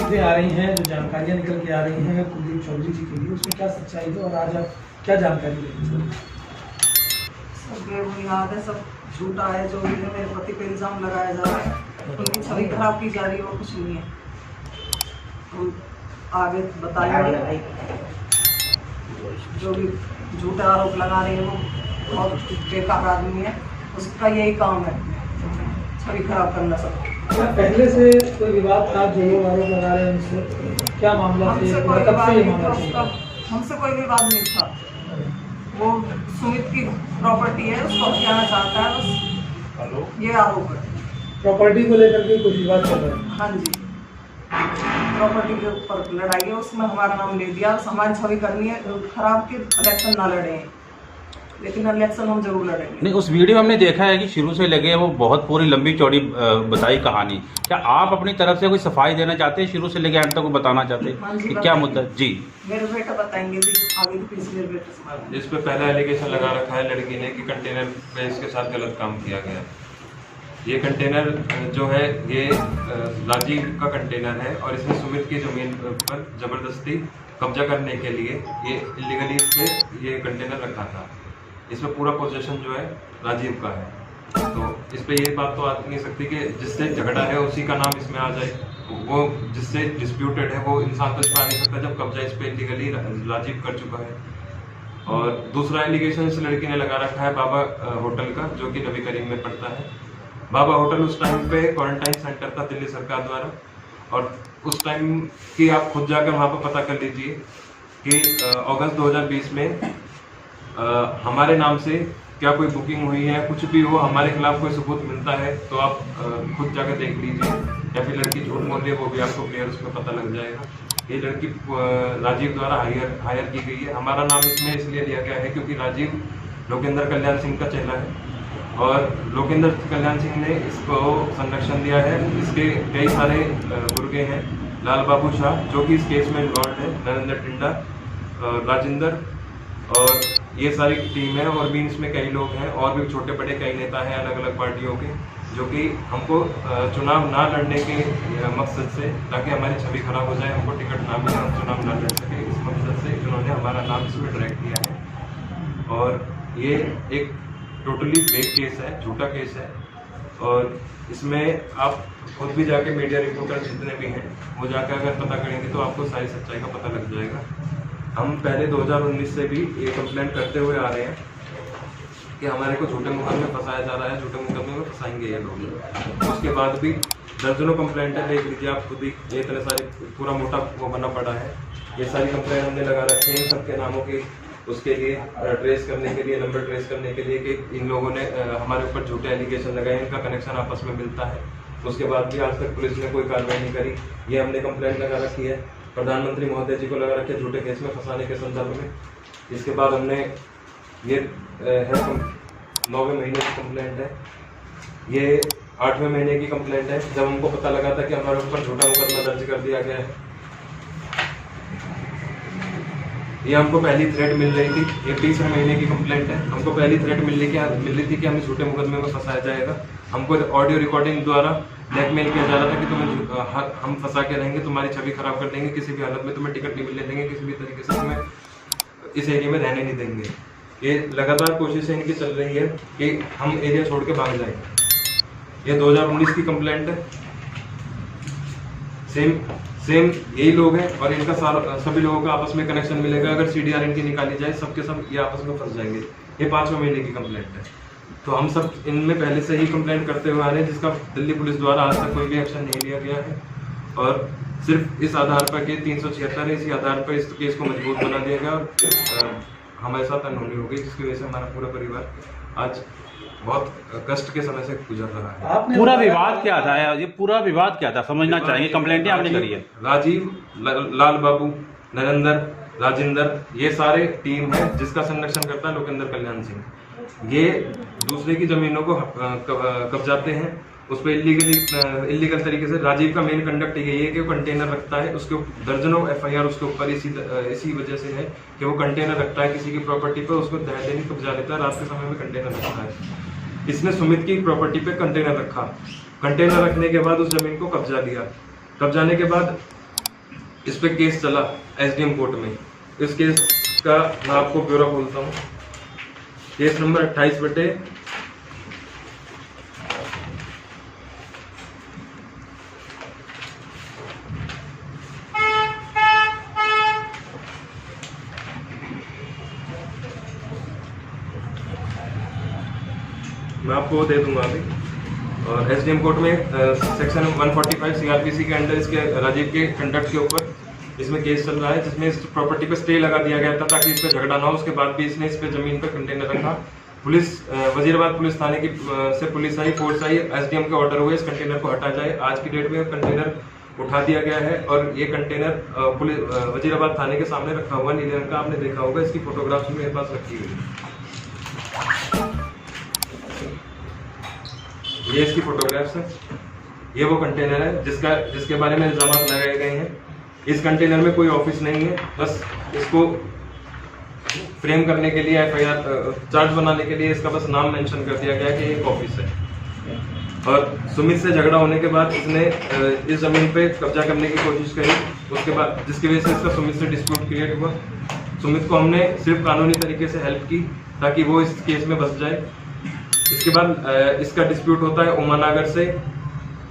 चीज़ें आ रही हैं, जो जानकारियाँ निकल के आ रही हैं कुलदीप चौधरी जी के लिए, उसमें क्या सच्चाई है और आज आप क्या जानकारी देंगे? सब बेबुनियाद है, सब झूठा है। जो भी है मेरे पति पे इल्ज़ाम लगाया जा रहा है, उनकी छवि खराब की जा रही है और कुछ नहीं है। हम आगे बताएंगे। जो भी झूठे आरोप लगा रहे हैं वो बहुत बेकार आदमी है, उसका यही काम है, छवि खराब करना सब। क्या पहले से कोई विवाद था जो लोग आरोप लगा रहे हैं उनसे? क्या मामला हमसे है? कोई कब विवाद से ये नहीं मामला था चल उसका, रहा है? हमसे कोई विवाद नहीं था। वो सुमित की प्रॉपर्टी है, उसको हथियाना चाहता है, बस ये आरोप है। प्रॉपर्टी को लेकर के कुछ विवाद चल रहा है? हाँ जी, प्रॉपर्टी के ऊपर लड़ाई है, उसमें हमारा नाम ले दिया। हमारी छवि करनी है खराब, कि इलेक्शन ना लड़े, लेकिन इलेक्शन हम जरूर लड़ेंगे। नहीं, उस वीडियो में हमने देखा है कि शुरू से लगे वो बहुत पूरी लंबी चौड़ी बताई कहानी। क्या आप अपनी तरफ से कोई सफाई देना चाहते हैं, शुरू से लेके अंत तक बताना चाहते हाँ हैं जी, कि क्या मुद्दा? जी, मेरे बेटा बताएंगे जी, आगे तो पीछे मेरे बेटे से। इस पे पहला एलिगेशन लगा रखा है लड़की ने कि कंटेनर पे इसके साथ गलत काम किया गया। ये कंटेनर जो है ये राजीव का कंटेनर है और इसने सुमित की ज़मीन पर ज़बरदस्ती कब्जा करने के लिए ये इलीगली इस पे ये कंटेनर रखा था। इसमें पूरा पोजीशन जो है राजीव का है, तो इस पे ये बात तो आ नहीं सकती कि जिससे झगड़ा है उसी का नाम इसमें आ जाए। वो जिससे डिस्प्यूटेड है वो इंसान तो इस पर आ नहीं सकता जब कब्जा इस पे इलीगली राजीव कर चुका है। और दूसरा एलिगेशन इस लड़की ने लगा रखा है बाबा होटल का, जो कि नबी करीम में पड़ता है। बाबा होटल उस टाइम पे क्वारंटाइन सेंटर था दिल्ली सरकार द्वारा, और उस टाइम की आप खुद जाकर वहाँ पर पता कर लीजिए कि अगस्त 2020 में हमारे नाम से क्या कोई बुकिंग हुई है, कुछ भी हो, हमारे खिलाफ कोई सबूत मिलता है तो आप खुद जाकर देख लीजिए, या फिर लड़की झूठ बोल रही है वो भी आपको क्लियर उसमें पता लग जाएगा। ये लड़की राजीव द्वारा हायर की गई है। हमारा नाम इसमें इसलिए लिया गया है क्योंकि राजीव लोकेंद्र कल्याण सिंह का चेला है और लोकेंद्र कल्याण सिंह ने इसको संरक्षण दिया है। इसके कई सारे गुर्गे हैं, लाल बाबू शाह जो कि इस केस में इन्वॉल्व है, नरेंद्र टिंडा, राजेंद्र, और ये सारी टीम है। और भी इसमें कई लोग हैं और भी छोटे बड़े कई नेता हैं अलग अलग पार्टियों के, जो कि हमको चुनाव ना लड़ने के मकसद से, ताकि हमारी छवि खराब हो जाए, हमको टिकट ना मिले, हम चुनाव ना लड़ सके, इस मकसद से इन्होंने हमारा नाम इसमें डायरेक्ट किया है। और ये एक टोटली फेक केस है, झूठा केस है, और इसमें आप खुद भी जाके मीडिया रिपोर्टर जितने भी हैं वो जाकर अगर पता करेंगे तो आपको सारी सच्चाई का पता लग जाएगा। हम पहले 2019 से भी ये कंप्लेंट करते हुए आ रहे हैं कि हमारे को झूठे मुकदमे में फंसाया जा रहा है, झूठे मुकदमे में फंसाएंगे ये लोग। उसके बाद भी दर्जनों कंप्लेंट है, देख लीजिए आप खुद ही, ये इतने सारे पूरा मोटा वो बना पड़ा है। ये सारी कंप्लेंट हमने लगा रखे हैं सबके नामों की, उसके लिए ट्रेस करने के लिए, नंबर ट्रेस करने के लिए कि इन लोगों ने हमारे ऊपर झूठे एलिगेशन लगाए, इनका कनेक्शन आपस में मिलता है। उसके बाद भी आज तक पुलिस ने कोई कार्रवाई नहीं करी। ये हमने कंप्लेंट लगा रखी है, प्रधानमंत्री महोदय जी को लगा रखी है झूठे केस में फंसाने के संदर्भ में। इसके बाद हमने ये है 9वें महीने की कंप्लेंट है, ये 8वें महीने की कंप्लेंट है, जब हमको पता लगा था कि हमारे ऊपर झूठा मुकदमा दर्ज कर दिया गया है। ये हमको पहली थ्रेट मिल रही थी, ये 20वें महीने की कंप्लेंट है, हमको पहली थ्रेट मिल रही थी कि हमें झूठे मुकदमे में फंसाया जाएगा। हमको ऑडियो रिकॉर्डिंग द्वारा ब्लैकमेल किया जा रहा था कि तुम्हें हम फंसा के रहेंगे, तुम्हारी छवि खराब कर देंगे, किसी भी हालत में तुम्हें टिकट नहीं मिलने देंगे, किसी भी तरीके से तुम्हें इस एरिया में रहने नहीं देंगे। ये लगातार कोशिशें इनकी चल रही है कि हम एरिया छोड़ के भाग जाएं। ये 2019 की कंप्लेंट है, सेम यही लोग हैं और इनका सभी लोगों का आपस में कनेक्शन मिलेगा। अगर CDR इनकी निकाली जाए सबके सब ये आपस में फंस जाएंगे। ये 5वें महीने की कंप्लेंट है, तो हम सब इनमें पहले से ही कंप्लेंट करते हुए आ रहे हैं, जिसका दिल्ली पुलिस द्वारा आज तक कोई भी एक्शन नहीं लिया गया है। और सिर्फ इस आधार पर कि 376 है, इसी आधार पर इस केस को मजबूत बना दिया गया और हमारे साथ अनहोनी हो गई, जिसकी वजह से हमारा पूरा परिवार आज बहुत कष्ट के समय से गुजर रहा है। पूरा विवाद क्या था? ये पूरा विवाद क्या था समझना चाहेंगे, कंप्लेंटें आपने करी है। राजीव, लाल बाबू, नरेंद्र, राजेंद्र, ये सारे टीम है जिसका संरक्षण करता है लोकेंद्र कल्याण सिंह। ये दूसरे की जमीनों को कब्जाते हैं, उस पर इलीगल तरीके से। राजीव का मेन कंडक्ट यही है कि वो कंटेनर रखता है, उसके दर्जनों FIR उसके ऊपर इसी वजह से है कि वो कंटेनर रखता है किसी की प्रॉपर्टी पे, उसको दैनिक कब्जा लेता है, रात के समय में कंटेनर रखता है। इसने सुमित की प्रॉपर्टी पे कंटेनर रखा, कंटेनर रखने के बाद उस जमीन को कब्जा लिया, कब्जाने के बाद इस पे केस चला एसडीएम कोर्ट में। इस केस का मैं आपको ब्यौरा बोलता हूँ। केस नंबर 28 बटे मैं आपको दे दूंगा अभी। और एसडीएम कोर्ट में सेक्शन 145 सीआरपीसी के अंडर इसके राजीव के कंडक्ट के ऊपर इसमें केस चल रहा है, जिसमें इस प्रॉपर्टी पे स्टे लगा दिया गया था ताकि इस पे झगड़ा ना हो। उसके बाद भी इसने इस पे जमीन पे कंटेनर रखा। पुलिस वजीराबाद पुलिस थाने की से पुलिस आई, फोर्स आई, एसडीएम के ऑर्डर हुए इस कंटेनर को हटा जाए। आज की डेट में कंटेनर उठा दिया गया है और ये कंटेनर पुलिस वजीराबाद थाने के सामने रखा हुआ नीले रंग का, आपने देखा होगा। इसकी फोटोग्राफ्स मेरे पास रखी हुई है। ये इसकी फोटोग्राफ्स है। ये वो कंटेनर है जिसके बारे में इल्जाम लगाए गए हैं। इस कंटेनर में कोई ऑफिस नहीं है, बस इसको फ्रेम करने के लिए एफआईआर चार्ज बनाने के लिए इसका बस नाम मेंशन कर दिया गया कि एक ऑफिस है। और सुमित से झगड़ा होने के बाद इसने इस जमीन पे कब्जा करने की कोशिश करी। उसके बाद जिसकी वजह से इसका सुमित से डिस्प्यूट क्रिएट हुआ। सुमित को हमने सिर्फ कानूनी तरीके से हेल्प की ताकि वो इस केस में बच जाए। इसके बाद इसका डिस्प्यूट होता है उमानगर से।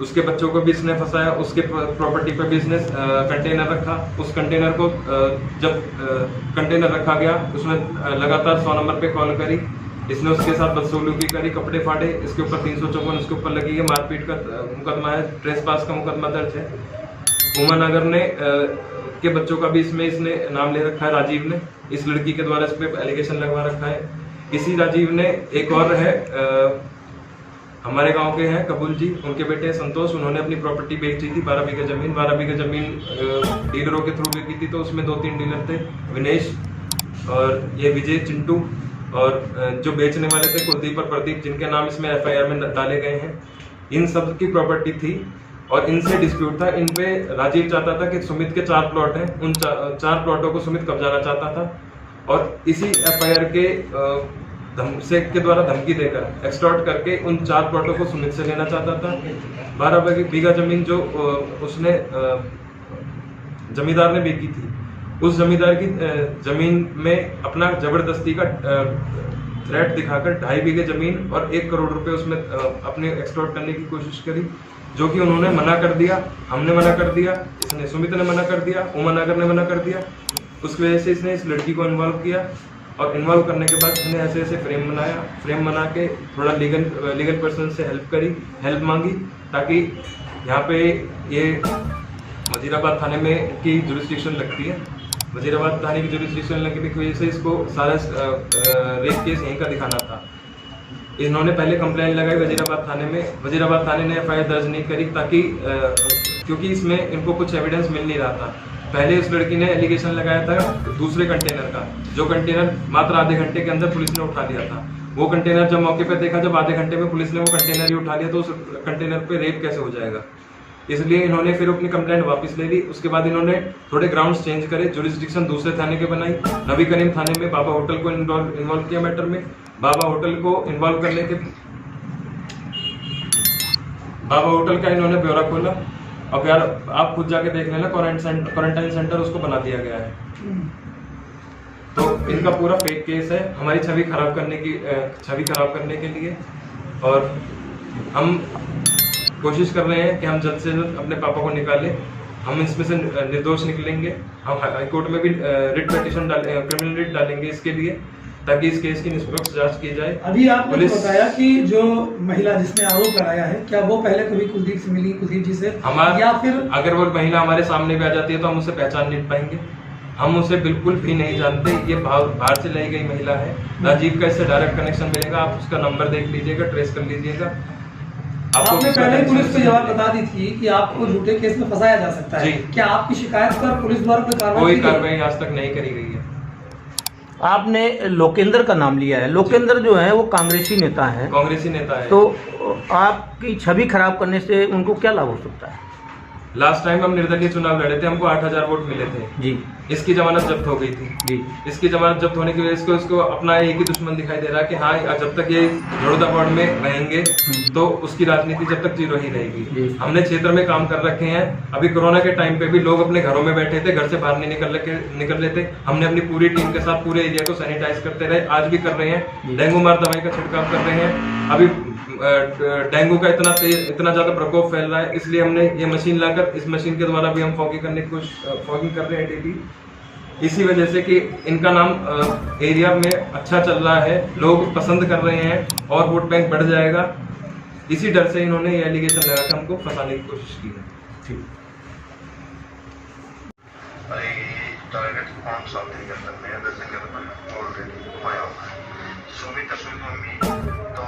उसके बच्चों को भी इसने फंसाया, उसके प्रॉपर्टी पर भी इसने कंटेनर रखा। उस कंटेनर को जब कंटेनर रखा गया उसमें लगातार 100 नंबर पे कॉल करी। इसने उसके साथ बदसलूकी करी, कपड़े फाड़े। इसके ऊपर 354 इसके ऊपर लगी है, मारपीट का मुकदमा है, ट्रेसपास का मुकदमा दर्ज है। उमानगर ने के बच्चों का भी इसने नाम ले रखा है, राजीव ने। इस लड़की के द्वारा इस पे एलिगेशन लगवा रखा है। इसी राजीव ने एक और है हमारे गांव के हैं कबूल जी, उनके बेटे संतोष। उन्होंने अपनी प्रॉपर्टी बेची थी 12 बीघा जमीन। 12 बीघा जमीन डीलरों के थ्रू बेची थी, तो उसमें 2-3 डीलर थे, विनेश और ये विजय, चिंटू, और जो बेचने वाले थे कुलदीप और प्रदीप, जिनके नाम इसमें एफआईआर में डाले गए हैं। इन सब की प्रॉपर्टी थी और इनसे डिस्प्यूट था। इन पे राजीव चाहता था कि सुमित के 4 प्लॉट हैं, उन 4 प्लॉटों को सुमित कब्जाना चाहता था। और इसी एफआईआर के के द्वारा धमकी देकर एक्सटॉर्ट करके उन 4 प्लॉटों को सुमित से लेना चाहता था। 12 बीघा जमीन जो उसने जमींदार ने बेची थी, उस जमींदार की जमीन में अपना जबरदस्ती का थ्रेट दिखाकर 2.5 बीघे जमीन और 1 करोड़ रुपए उसमें अपने एक्सटॉर्ट करने की कोशिश करी, जो कि उन्होंने मना कर दिया। हमने मना कर दिया, इसने सुमित ने मना कर दिया, उमानगर ने मना कर दिया। उसकी वजह से इसने इस लड़की को इन्वॉल्व किया और इन्वॉल्व करने के बाद इसने ऐसे फ्रेम बनाया। फ्रेम बना के थोड़ा लीगल पर्सन से हेल्प मांगी ताकि यहाँ पे ये वजीराबाद थाने में की जुरिस्डिक्शन लगती है। वजीराबाद थाने की जुरिस्डिक्शन लगने की वजह से इसको सारा रेप केस यहीं का दिखाना था। इन्होंने पहले कंप्लेंट लगाई वजीराबाद थाने में। वजीराबाद थाने ने एफआईआर दर्ज नहीं करी ताकि क्योंकि इसमें इनको कुछ एविडेंस मिल नहीं रहा था। पहले उस लड़की ने एलिगेशन लगाया था दूसरे कंटेनर का, जो कंटेनर मात्र आधे घंटे के अंदर पुलिस ने उठा लिया था। वो कंटेनर जब मौके पर देखा, जब आधे घंटे में पुलिस ने वो कंटेनर ही उठा लिया, तो उस कंटेनर पे रेप कैसे हो जाएगा। इसलिए इन्होंने फिर अपनी कंप्लेंट वापस ले ली। उसके बाद इन्होंने थोड़े ग्राउंड्स चेंज करे, जुरिस्डिक्शन दूसरे थाने के बनाई। नबी करीम थाने में बाबा होटल को इन्वॉल्व किया मैटर में। बाबा होटल को इन्वॉल्व करने के बाबा होटल का इन्होंने ब्यौरा खोला। अब यार आप खुद जाके देख लेना, क्वारंटाइन सेंटर उसको बना दिया गया है। तो इनका पूरा फेक केस है हमारी छवि खराब करने के लिए। और हम कोशिश कर रहे हैं कि हम जल्द से जल्द अपने पापा को निकालें। हम इसमें से निर्दोष निकलेंगे। हम हाईकोर्ट में भी रिट पिटीशन क्रिमिनल रिट डालेंगे इसके लिए, ताकि इस केस की निष्पक्ष जांच की जाए। अभी आपने बताया कि जो महिला जिसने आरोप लगाया है, क्या वो पहले कभी कुलदीप से मिली, कुलदीप जी से, या फिर अगर वो महिला हमारे सामने भी आ जाती है तो हम उसे पहचान नहीं पाएंगे। हम उसे बिल्कुल भी नहीं जानते। ये बाहर से लाई गई महिला है। राजीव का इससे डायरेक्ट कनेक्शन मिलेगा, आप उसका नंबर देख लीजिएगा, ट्रेस कर लीजिएगा। आपने पहले पुलिस को जवाब बता दी थी कि आपको झूठे केस में फंसाया जा सकता है। क्या आपकी शिकायत पर पुलिस द्वारा कोई कार्रवाई आज तक नहीं करी गई है? आपने लोकेंद्र का नाम लिया है। लोकेंद्र जो है वो कांग्रेसी नेता है। तो आपकी छवि खराब करने से उनको क्या लाभ हो सकता है? लास्ट टाइम हम निर्दलीय चुनाव लड़े थे, हमको 8,000 वोट मिले थे जी। इसकी जमानत जब्त हो गई थी जी। इसकी जमानत जब्त होने की वजह से इसको अपना एक ही दुश्मन दिखाई दे रहा है कि हाँ जब तक ये बड़ौदा वार्ड में रहेंगे तो उसकी राजनीति जब तक जीरो ही रहेगी। हमने क्षेत्र में काम कर रखे हैं। अभी कोरोना के टाइम पे भी लोग अपने घरों में बैठे थे, घर से बाहर नहीं निकल रहे थे। हमने अपनी पूरी टीम के साथ पूरे एरिया को सैनिटाइज करते रहे, आज भी कर रहे हैं। डेंगू मार दवाई का छिड़काव कर रहे हैं। अभी डेंगू का इतना ज्यादा प्रकोप फैल रहा है, इसलिए हमने ये मशीन लाकर इस मशीन के द्वारा भी हम फॉगिंग करने की फॉगिंग कर रहे हैं डेली। इसी वजह से कि इनका नाम एरिया में अच्छा चल रहा है, लोग पसंद कर रहे हैं और वोट बैंक बढ़ जाएगा। इसी डर से इन्होंने ये एलिगेशन लगा के हमको फंसाने की कोशिश की है। ठीक। टारगेट 5 साल के अंदर में 10 दिन के अंदर ऑलरेडी पाया हुआ है। सुमित मम्मी तो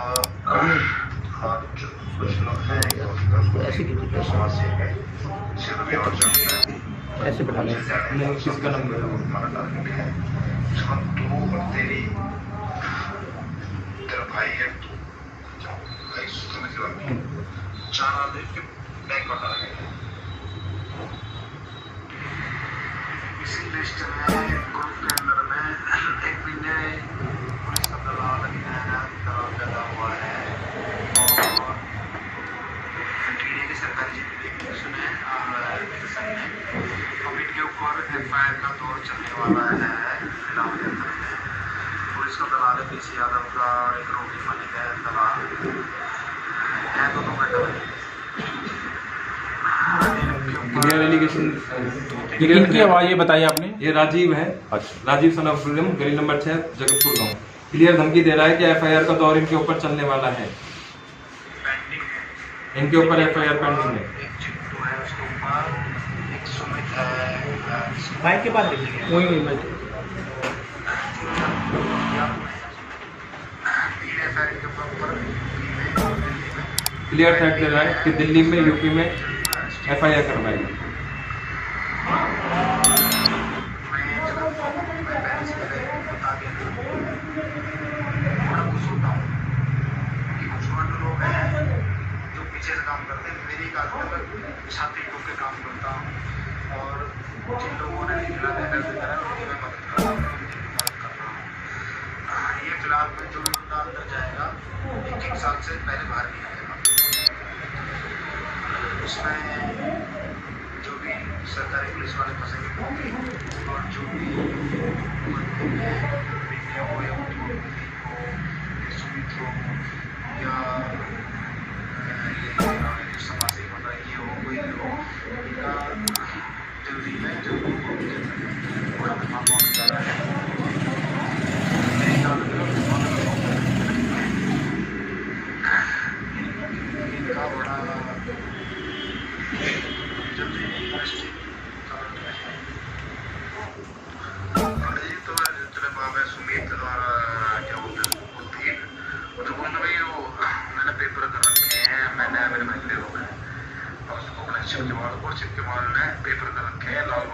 आज कुछ लोग हैं समाज से है सिर्फ भी और जाते हैं ऐसे बैठा लें। किसका नंबर हमारा टारगेट है जहाँ तू और तेरा भाई है, तू भाई सुमित मम्मी 4 आदमी के बैंक का टारगेट है। इसी लिस्ट में ग्रुप के अंदर में एक महीने पुलिस का दलाल दलाल पैदा हुआ है और टीडे की सरकारी एप्लीकेशन है अब इनके ऊपर FIR का दौर चलने वाला है फिलहाल के अंदर में। पुलिस का दलाल है PC यादव का और एक रोटी मलिक है दलाल है, दोनों बेटा क्लियर एलिगेशन। ये किनकी आवाज ये बताइए आपने? ये राजीव है। अच्छा। राजीव सन ऑफ फ्रीडम, गली नंबर 6, जगतपुर गांव। क्लियर धमकी दे रहा है कि FIR का दौर इनके ऊपर चलने वाला है। इनके ऊपर FIR पेंडिंग है। एक चिट्टू है उसके ऊपर, एक सुमित है भाई के पास देखिए वही मैं FIR के ऊपर यूपी में दिल्ली में क्लियर थ्रेट दे रहा है कि दिल्ली में यूपी में FIR करवाएगा। छाती ठोक के काम करता हूँ और जिन लोगों ने निकला लेकर उनकी मैं मदद करता हूँ। ये फिलहाल में जो भी बंदा अंदर जाएगा 1 साल से पहले बाहर नहीं आएगा। उसमें जो भी सरकारी पुलिस वाले फंसेंगे और जो भी हो या सुमित हो या समाज से ये हो कोई हो इनका जल्दी में जब बड़ा धमाका होने जा रहा है। इनका बड़ा जल्दी अरेस्ट तो तेरे बाप है सुमित और क्या बोलते हैं तो बोलना भाई वो मैंने पेपर कर रखे हैं, मैंने मेरे महल्ले हो गए और उसको चिपके माल ने पेपर कर रखे हैं लाल